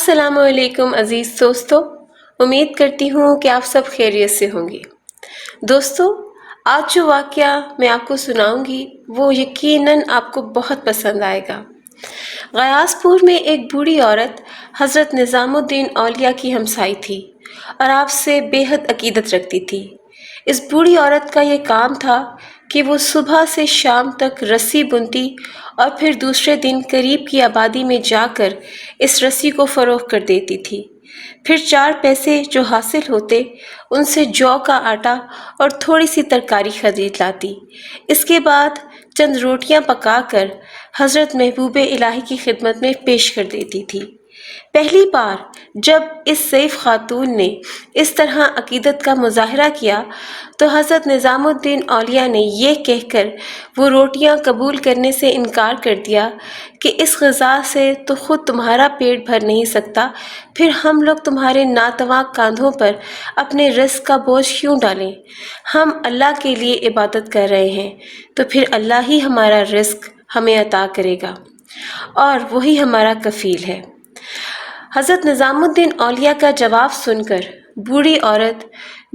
السلام علیکم عزیز دوستو، امید کرتی ہوں کہ آپ سب خیریت سے ہوں گے۔ دوستو، آج جو واقعہ میں آپ کو سناؤں گی وہ یقیناً آپ کو بہت پسند آئے گا۔ غیاث پور میں ایک بوڑھی عورت حضرت نظام الدین اولیاء کی ہمسائی تھی اور آپ سے بے حد عقیدت رکھتی تھی۔ اس بوڑھی عورت کا یہ کام تھا کہ وہ صبح سے شام تک رسی بنتی اور پھر دوسرے دن قریب کی آبادی میں جا کر اس رسی کو فروخت کر دیتی تھی۔ پھر 4 پیسے جو حاصل ہوتے ان سے جو کا آٹا اور تھوڑی سی ترکاری خرید لاتی۔ اس کے بعد چند روٹیاں پکا کر حضرت محبوب الہی کی خدمت میں پیش کر دیتی تھی۔ پہلی بار جب اس ضعیف خاتون نے اس طرح عقیدت کا مظاہرہ کیا تو حضرت نظام الدین اولیاء نے یہ کہہ کر وہ روٹیاں قبول کرنے سے انکار کر دیا کہ اس غذا سے تو خود تمہارا پیٹ بھر نہیں سکتا، پھر ہم لوگ تمہارے ناتواں کاندھوں پر اپنے رزق کا بوجھ کیوں ڈالیں؟ ہم اللہ کے لیے عبادت کر رہے ہیں تو پھر اللہ ہی ہمارا رزق ہمیں عطا کرے گا اور وہی ہمارا کفیل ہے۔ حضرت نظام الدین اولیاء کا جواب سن کر بوڑھی عورت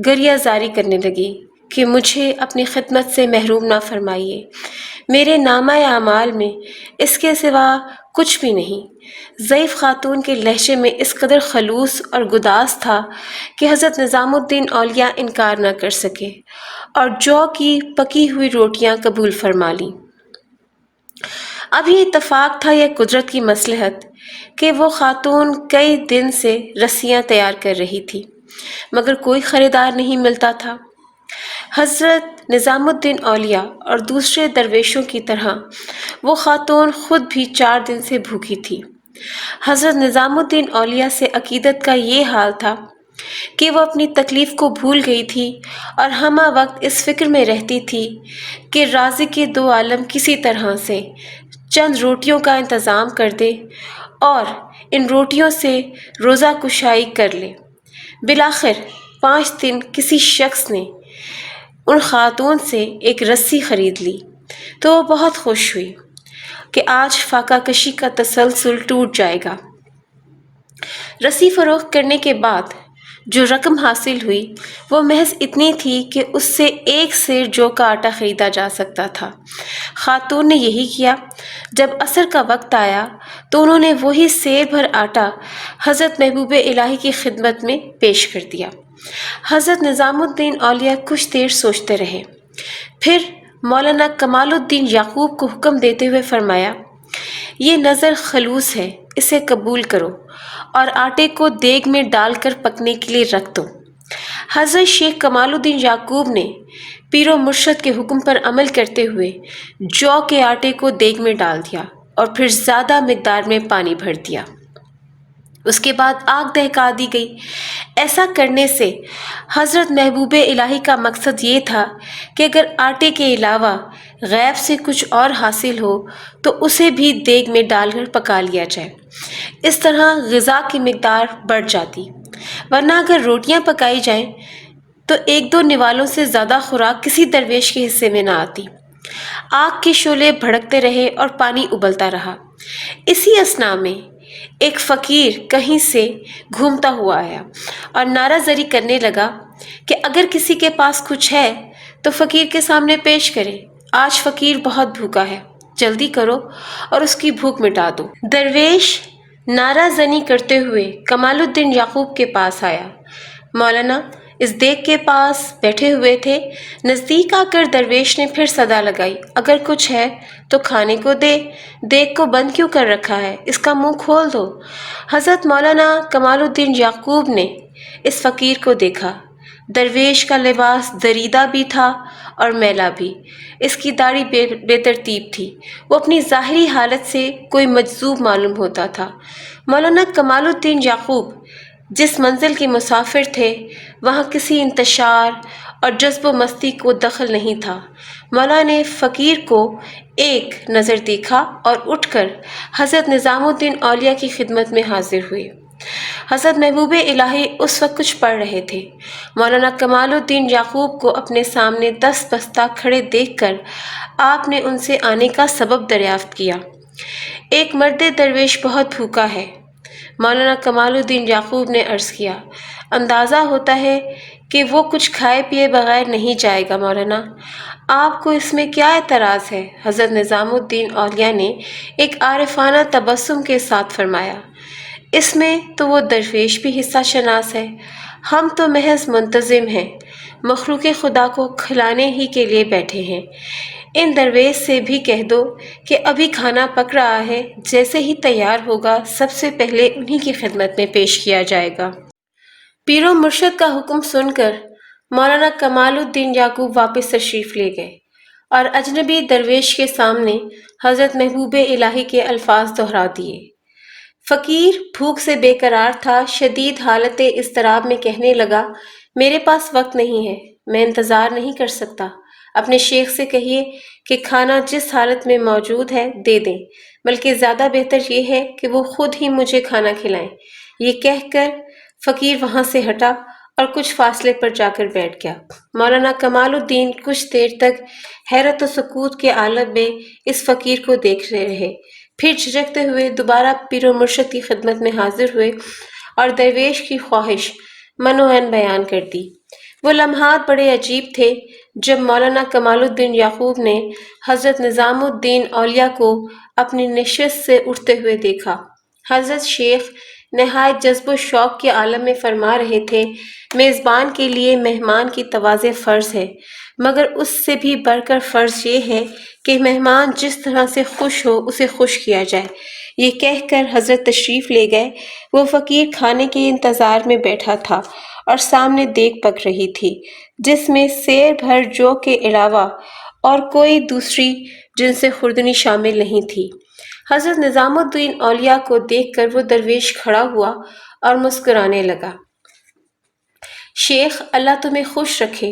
گریہ زاری کرنے لگی کہ مجھے اپنی خدمت سے محروم نہ فرمائیے، میرے نامہ اعمال میں اس کے سوا کچھ بھی نہیں۔ ضعیف خاتون کے لہجے میں اس قدر خلوص اور گداز تھا کہ حضرت نظام الدین اولیاء انکار نہ کر سکے اور جو کی پکی ہوئی روٹیاں قبول فرما لیں۔ اب یہ اتفاق تھا یا قدرت کی مصلحت کہ وہ خاتون کئی دن سے رسیاں تیار کر رہی تھی مگر کوئی خریدار نہیں ملتا تھا۔ حضرت نظام الدین اولیاء اور دوسرے درویشوں کی طرح وہ خاتون خود بھی 4 دن سے بھوکی تھی۔ حضرت نظام الدین اولیاء سے عقیدت کا یہ حال تھا کہ وہ اپنی تکلیف کو بھول گئی تھی اور ہمہ وقت اس فکر میں رہتی تھی کہ رازق دو عالم کسی طرح سے چند روٹیوں کا انتظام کر دے اور ان روٹیوں سے روزہ کشائی کر لے۔ بالآخر 5 دن کسی شخص نے ان خاتون سے ایک رسی خرید لی تو وہ بہت خوش ہوئی کہ آج فاقہ کشی کا تسلسل ٹوٹ جائے گا۔ رسی فروخت کرنے کے بعد جو رقم حاصل ہوئی وہ محض اتنی تھی کہ اس سے 1 سیر جو کا آٹا خریدا جا سکتا تھا۔ خاتون نے یہی کیا۔ جب عصر کا وقت آیا تو انہوں نے وہی سیر بھر آٹا حضرت محبوب الہی کی خدمت میں پیش کر دیا۔ حضرت نظام الدین اولیاء کچھ دیر سوچتے رہے، پھر مولانا کمال الدین یعقوب کو حکم دیتے ہوئے فرمایا، یہ نظر خلوص ہے، اسے قبول کرو اور آٹے کو دیگ میں ڈال کر پکنے کے لیے رکھ دو۔ حضرت شیخ کمال الدین یعقوب نے پیر و مرشد کے حکم پر عمل کرتے ہوئے جو کے آٹے کو دیگ میں ڈال دیا اور پھر زیادہ مقدار میں پانی بھر دیا۔ اس کے بعد آگ دہکا دی گئی۔ ایسا کرنے سے حضرت محبوب الہی کا مقصد یہ تھا کہ اگر آٹے کے علاوہ غیب سے کچھ اور حاصل ہو تو اسے بھی دیگ میں ڈال کر پکا لیا جائے، اس طرح غذا کی مقدار بڑھ جاتی، ورنہ اگر روٹیاں پکائی جائیں تو 1-2 نوالوں سے زیادہ خوراک کسی درویش کے حصے میں نہ آتی۔ آگ کے شعلے بھڑکتے رہے اور پانی ابلتا رہا۔ اسی اثنا میں ایک فقیر کہیں سے گھومتا ہوا آیا اور نعرہ زری کرنے لگا کہ اگر کسی کے پاس کچھ ہے تو فقیر کے سامنے پیش کرے، آج فقیر بہت بھوکا ہے، جلدی کرو اور اس کی بھوک مٹا دو۔ درویش نعرہ زنی کرتے ہوئے کمال الدین یعقوب کے پاس آیا۔ مولانا اس دیگ کے پاس بیٹھے ہوئے تھے۔ نزدیک آ کر درویش نے پھر صدا لگائی، اگر کچھ ہے تو کھانے کو دے، دیگ کو بند کیوں کر رکھا ہے، اس کا منہ کھول دو۔ حضرت مولانا کمال الدین یعقوب نے اس فقیر کو دیکھا۔ درویش کا لباس دریدہ بھی تھا اور میلا بھی، اس کی داڑھی بے ترتیب تھی، وہ اپنی ظاہری حالت سے کوئی مجذوب معلوم ہوتا تھا۔ مولانا کمال الدین یعقوب جس منزل کے مسافر تھے وہاں کسی انتشار اور جذب و مستی کو دخل نہیں تھا۔ مولانا نے فقیر کو ایک نظر دیکھا اور اٹھ کر حضرت نظام الدین اولیاء کی خدمت میں حاضر ہوئے۔ حضرت محبوب الہی اس وقت کچھ پڑھ رہے تھے۔ مولانا کمال الدین یعقوب کو اپنے سامنے دست بستہ کھڑے دیکھ کر آپ نے ان سے آنے کا سبب دریافت کیا۔ ایک مرد درویش بہت بھوکا ہے، مولانا کمال الدین یعقوب نے عرض کیا، اندازہ ہوتا ہے کہ وہ کچھ کھائے پیے بغیر نہیں جائے گا مولانا، آپ کو اس میں کیا اعتراض ہے؟ حضرت نظام الدین اولیاء نے ایک عارفانہ تبسم کے ساتھ فرمایا، اس میں تو وہ درویش بھی حصہ شناس ہے، ہم تو محض منتظم ہیں، مخلوق خدا کو کھلانے ہی کے لیے بیٹھے ہیں۔ ان درویش سے بھی کہہ دو کہ ابھی کھانا پک رہا ہے، جیسے ہی تیار ہوگا سب سے پہلے انہی کی خدمت میں پیش کیا جائے گا۔ پیر و مرشد کا حکم سن کر مولانا کمال الدین یعقوب واپس تشریف لے گئے اور اجنبی درویش کے سامنے حضرت محبوب الہی کے الفاظ دہرا دیے۔ فقیر بھوک سے بے قرار تھا، شدید حالت اضطراب میں کہنے لگا، میرے پاس وقت نہیں ہے، میں انتظار نہیں کر سکتا، اپنے شیخ سے کہیے کہ کھانا جس حالت میں موجود ہے دے دیں، بلکہ زیادہ بہتر یہ ہے کہ وہ خود ہی مجھے کھانا کھلائیں۔ یہ کہہ کر فقیر وہاں سے ہٹا اور کچھ فاصلے پر جا کر بیٹھ گیا۔ مولانا کمال الدین کچھ دیر تک حیرت و سکوت کے عالم میں اس فقیر کو دیکھ رہے، پھر جھجکتے ہوئے دوبارہ پیر و مرشد کی خدمت میں حاضر ہوئے اور درویش کی خواہش منو عین بیان کر دی۔ وہ لمحات بڑے عجیب تھے جب مولانا کمال الدین یعقوب نے حضرت نظام الدین اولیاء کو اپنی نشست سے اٹھتے ہوئے دیکھا۔ حضرت شیخ نہایت جذب و شوق کے عالم میں فرما رہے تھے، میزبان کے لیے مہمان کی تواضع فرض ہے، مگر اس سے بھی بڑھ کر فرض یہ ہے کہ مہمان جس طرح سے خوش ہو اسے خوش کیا جائے۔ یہ کہہ کر حضرت تشریف لے گئے۔ وہ فقیر کھانے کے انتظار میں بیٹھا تھا اور سامنے دیگ پک رہی تھی جس میں سیر بھر جو کے علاوہ اور کوئی دوسری جنس خوردنی شامل نہیں تھی۔ حضرت نظام الدین اولیاء کو دیکھ کر وہ درویش کھڑا ہوا اور مسکرانے لگا، شیخ اللہ تمہیں خوش رکھے،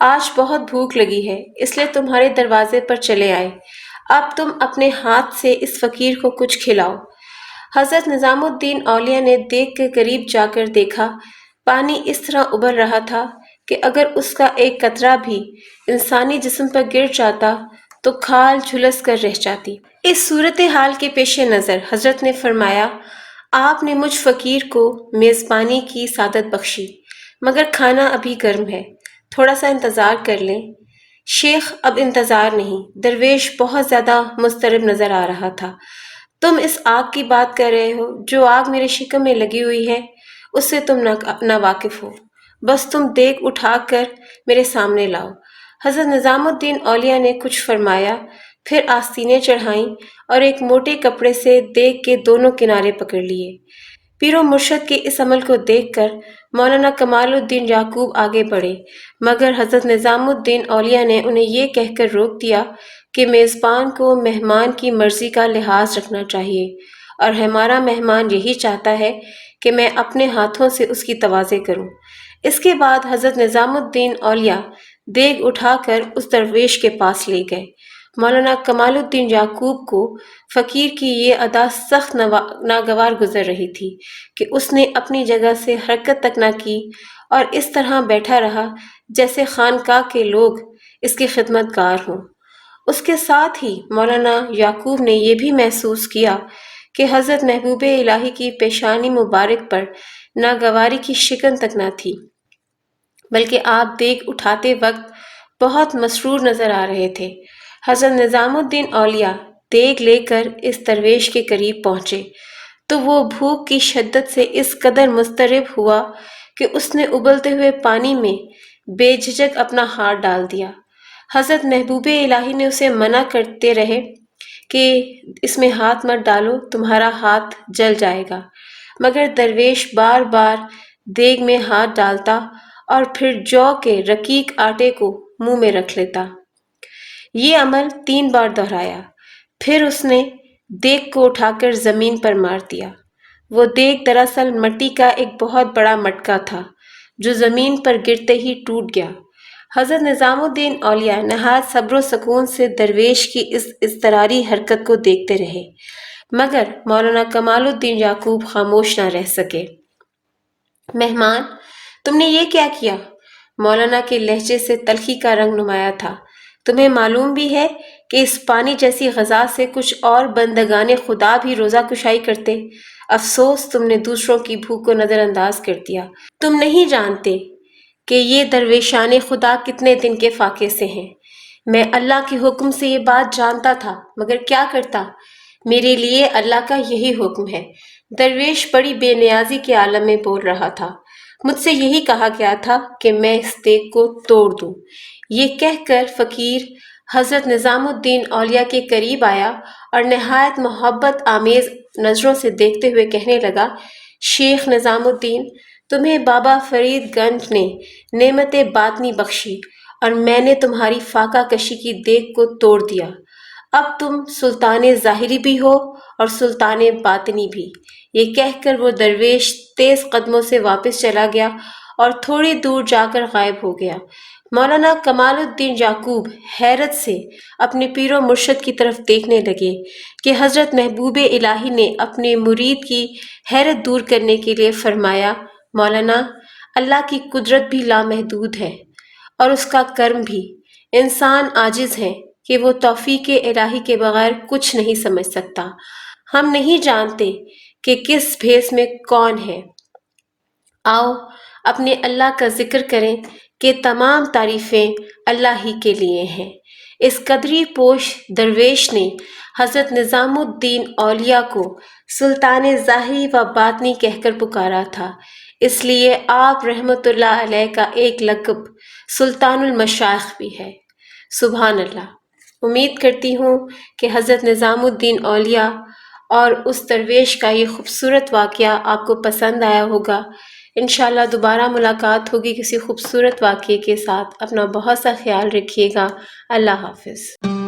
آج بہت بھوک لگی ہے اس لیے تمہارے دروازے پر چلے آئے، اب تم اپنے ہاتھ سے اس فقیر کو کچھ کھلاؤ۔ حضرت نظام الدین اولیاء نے دیگ کے قریب جا کر دیکھا، پانی اس طرح ابل رہا تھا کہ اگر اس کا ایک قطرہ بھی انسانی جسم پر گر جاتا تو کھال جھلس کر رہ جاتی۔ اس صورتحال کے پیش نظر حضرت نے فرمایا، آپ نے مجھ فقیر کو میزبانی کی سعادت بخشی، مگر کھانا ابھی گرم ہے، تھوڑا سا انتظار کر لیں۔ شیخ اب انتظار نہیں، درویش بہت زیادہ مضطرب نظر آ رہا تھا۔ تم اس آگ کی بات کر رہے ہو، جو آگ میرے شکم میں لگی ہوئی ہے اس سے تم نہ واقف ہو، بس تم دیگ اٹھا کر میرے سامنے لاؤ۔ حضرت نظام الدین اولیاء نے کچھ فرمایا، پھر آستینیں چڑھائیں اور ایک موٹے کپڑے سے دیگ کے دونوں کنارے پکڑ لیے۔ پیر و مرشد کے اس عمل کو دیکھ کر مولانا کمال الدین یعقوب آگے بڑھے، مگر حضرت نظام الدین اولیاء نے انہیں یہ کہہ کر روک دیا کہ میزبان کو مہمان کی مرضی کا لحاظ رکھنا چاہیے، اور ہمارا مہمان یہی چاہتا ہے کہ میں اپنے ہاتھوں سے اس کی تواضع کروں۔ اس کے بعد حضرت نظام الدین اولیاء دیگ اٹھا کر اس درویش کے پاس لے گئے۔ مولانا کمال الدین یعقوب کو فقیر کی یہ ادا سخت ناگوار گزر رہی تھی کہ اس نے اپنی جگہ سے حرکت تک نہ کی اور اس طرح بیٹھا رہا جیسے خانقاہ کے لوگ اس کے خدمت گار ہوں۔ اس کے ساتھ ہی مولانا یعقوب نے یہ بھی محسوس کیا کہ حضرت محبوب الہی کی پیشانی مبارک پر ناگواری کی شکن تک نہ تھی، بلکہ آپ دیگ اٹھاتے وقت بہت مسرور نظر آ رہے تھے۔ حضرت نظام الدین اولیاء دیگ لے کر اس درویش کے قریب پہنچے تو وہ بھوک کی شدت سے اس قدر مضطرب ہوا کہ اس نے ابلتے ہوئے پانی میں بے جھجک اپنا ہاتھ ڈال دیا۔ حضرت محبوب الہی نے اسے منع کرتے رہے کہ اس میں ہاتھ مت ڈالو، تمہارا ہاتھ جل جائے گا، مگر درویش بار بار دیگ میں ہاتھ ڈالتا اور پھر جو کے رقیق آٹے کو منہ میں رکھ لیتا۔ یہ عمل 3 بار دہرایا، پھر اس نے دیگ کو اٹھا کر زمین پر مار دیا۔ وہ دیگ دراصل مٹی کا ایک بہت بڑا مٹکا تھا جو زمین پر گرتے ہی ٹوٹ گیا۔ حضرت نظام الدین اولیاء نہایت صبر و سکون سے درویش کی اس اضطراری حرکت کو دیکھتے رہے، مگر مولانا کمال الدین یعقوب خاموش نہ رہ سکے۔ مہمان، تم نے یہ کیا کیا؟ مولانا کے لہجے سے تلخی کا رنگ نمایاں تھا۔ تمہیں معلوم بھی ہے کہ اس پانی جیسی غذا سے کچھ اور بندگان خدا بھی روزہ کشائی کرتے، افسوس تم نے دوسروں کی بھوک کو نظر انداز کر دیا۔ تم نہیں جانتے کہ یہ درویشان خدا کتنے دن کے فاقے سے ہیں۔ میں اللہ کے حکم سے یہ بات جانتا تھا، مگر کیا کرتا؟ میرے لیے اللہ کا یہی حکم ہے۔ درویش بڑی بے نیازی کے عالم میں بول رہا تھا۔ مجھ سے یہی کہا گیا تھا کہ میں اس دیگ کو توڑ دوں۔ یہ کہہ کر فقیر حضرت نظام الدین اولیاء کے قریب آیا اور نہایت محبت آمیز نظروں سے دیکھتے ہوئے کہنے لگا، شیخ نظام الدین، تمہیں بابا فرید گنج نے نعمت باطنی بخشی اور میں نے تمہاری فاقہ کشی کی دیگ کو توڑ دیا۔ اب تم سلطان ظاہری بھی ہو اور سلطان باطنی بھی۔ یہ کہہ کر وہ درویش تیز قدموں سے واپس چلا گیا اور تھوڑی دور جا کر غائب ہو گیا۔ مولانا کمال الدین یعقوب حیرت سے اپنے پیر و مرشد کی طرف دیکھنے لگے کہ حضرت محبوب الہی نے اپنے مرید کی حیرت دور کرنے کے لیے فرمایا، مولانا، اللہ کی قدرت بھی لامحدود ہے اور اس کا کرم بھی۔ انسان عاجز ہے کہ وہ توفیق الہی کے بغیر کچھ نہیں سمجھ سکتا۔ ہم نہیں جانتے کہ کس بھیس میں کون ہے۔ آؤ اپنے اللہ کا ذکر کریں کہ تمام تعریفیں اللہ ہی کے لیے ہیں۔ اس قدری پوش درویش نے حضرت نظام الدین اولیاء کو سلطان ظاہری و باطنی کہہ کر پکارا تھا، اس لیے آپ رحمت اللہ علیہ کا ایک لقب سلطان المشائخ بھی ہے۔ سبحان اللہ۔ امید کرتی ہوں کہ حضرت نظام الدین اولیاء اور اس درویش کا یہ خوبصورت واقعہ آپ کو پسند آیا ہوگا۔ انشاءاللہ دوبارہ ملاقات ہوگی کسی خوبصورت واقعے کے ساتھ۔ اپنا بہت سا خیال رکھیے گا۔ اللہ حافظ۔